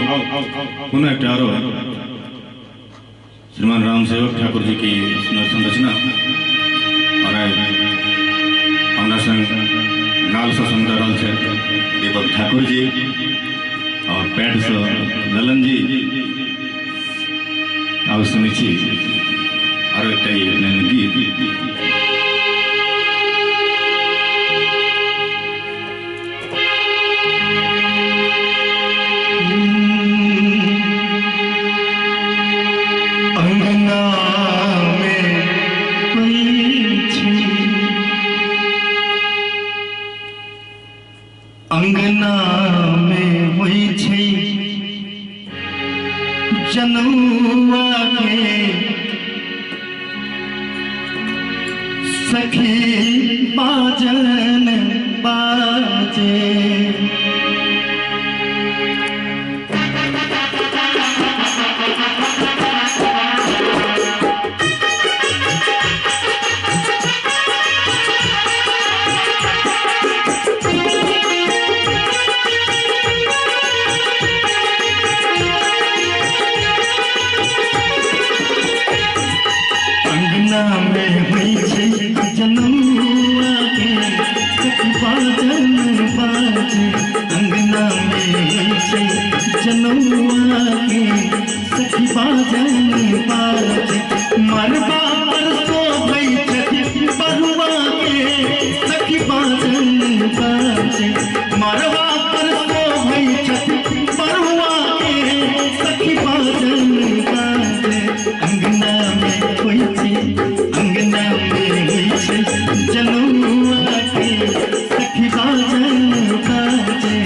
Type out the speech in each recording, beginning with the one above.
पुनः एक श्रीमान राम सेवक ठाकुर जी की सुंदर संरचना और हमारा संग नाल से सुंदर रल है दीपक ठाकुर जी और पैड से ललन जी और सुनिछि और एक गीत अंगना में हुई छे जनुआ के सखी बाजन बाजे में हुई छे जनुआ के सखी बाजन बाजे अंगना में हुई छे जनुआ के सखी बाजन बाजे मरबा पर सो गई छथि बरुआ के सखी बाजन बाजे मरबा पर सो गई छथि बरुआ के सखी बाजन बाजे अंगना में हुई छे अंगना में हुई छे जनुआ के सखी बाजन बाजे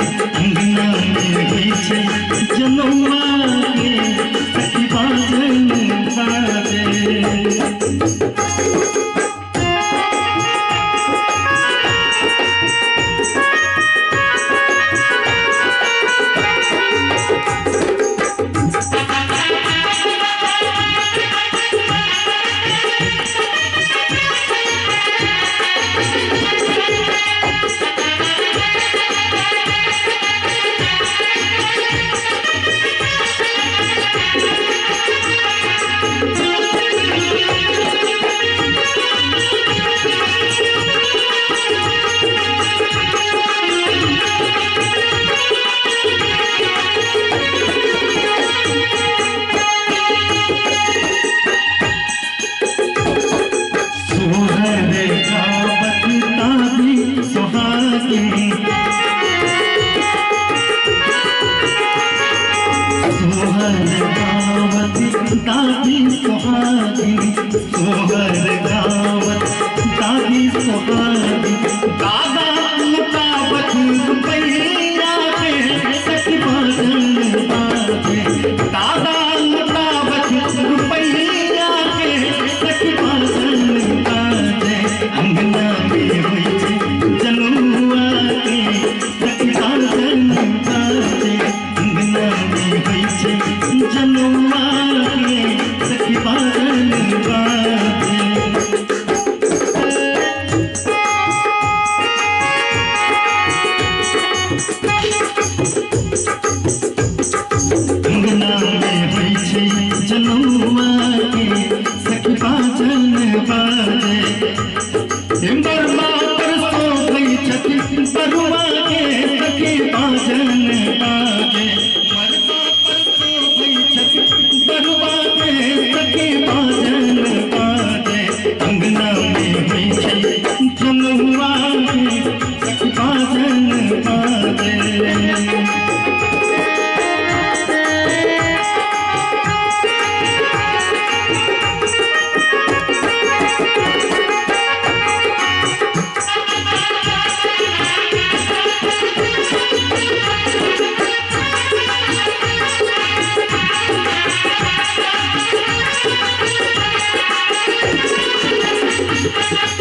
अंगना में हुई छे जनुआ के सखी बाजन बाजे दादी सुहागी सोहर गावत दादी सुहागी दादा मुताबत रुपैया के सखी बाजन बाजे दादा मुताबत रुपैया के सखी बाजन बाजे अंगना में हुई छे जनुआ के सखी बाजन बाजे अंगना में हुई छे जनुआ सखी बाजन बाजे अंगना में हुई छे जनुआ के सखी बाजन बाजे बरुआ पर सो गई छथि बरुआ के सखी बाजन बाजे मरबा पर सो गई छथि बरुआ के सखी बाजन बाजे अंगना में हुई छे जनुआ के सखी बाजन बाजे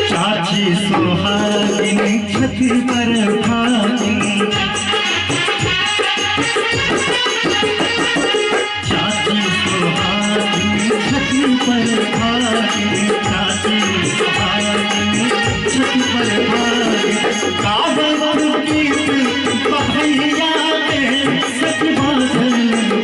चाची सुहागिन छथि पर भागिन चाची सुहागिन छथि पर भागिन चाची सुहागिन छथि पर भागिन गावत गीत बहैया के सखी बाजन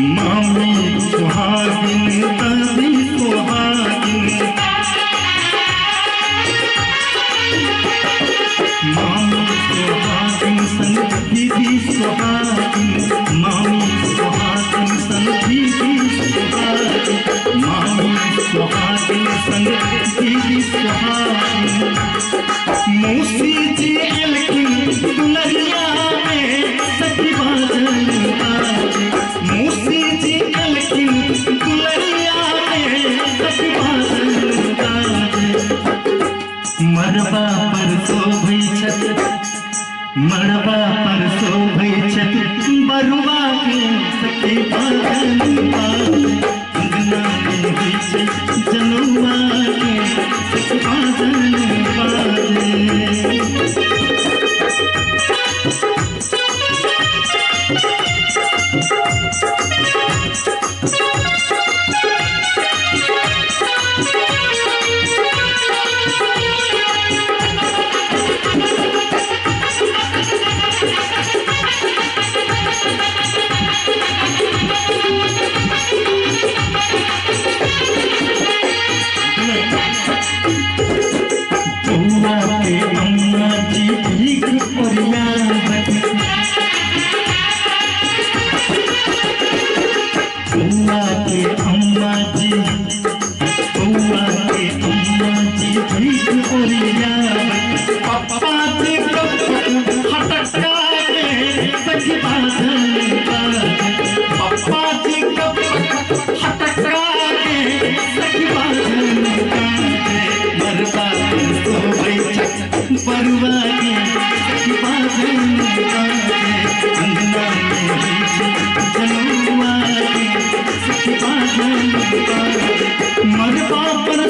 मामी सुहागिन दादी सुहागिन, मामी सुहागिन संग दीदी सुहागिन, मामी सुहागिन संग दीदी सुहागिन, मामी सुहागिन संग दीदी सुहागिन। मौसी जी एलकिन दुलरिया में सखी बाजन बाजे, मौसी जी एलकिन दुलरिया में सखी बाजन बाजे। मरबा पर शोभै छत, मरबा पर शोभै छत, बरुआ के सखी बाजन बाजे। अंगना में होइ छै जनौआ के सखी बाजन बाजे। बउआ के अम्मा जी भीख ओरियावत, बउआ के अम्मा जी, बउआ के अम्मा जी भीख ओरियावत। पप्पा जी हटका के सखी बाजन बाजे, पप्पा जी हटका के सखी बाजन बाजे। मरबा पर शोभै छत, बरुआ के सखी बाजन बाजे। अंगना में होइ छै जनौआ के सखी बाजन बाजे। मरबा पर